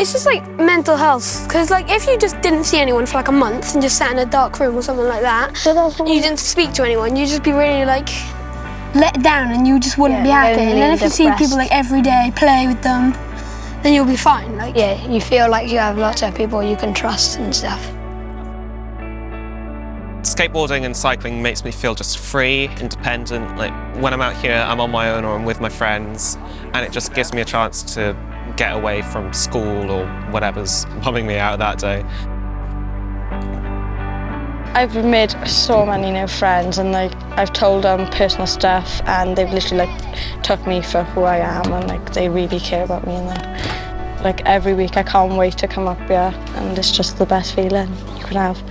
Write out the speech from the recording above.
It's just like mental health, because like if you just didn't see anyone for like a month and just sat in a dark room or something like that, and you didn't speak to anyone, you'd just be really like let down and you just wouldn't be happy. And then if you see people like every day, play with them, then you'll be fine. Like yeah, you feel like you have lots of people you can trust and stuff. Skateboarding and cycling makes me feel just free, independent. Like when I'm out here, I'm on my own or I'm with my friends, and it just gives me a chance to get away from school or whatever's bumming me out that day. I've made so many new friends, and like I've told them personal stuff, and they've literally like took me for who I am, and like they really care about me. And like every week, I can't wait to come up here, and it's just the best feeling you could have.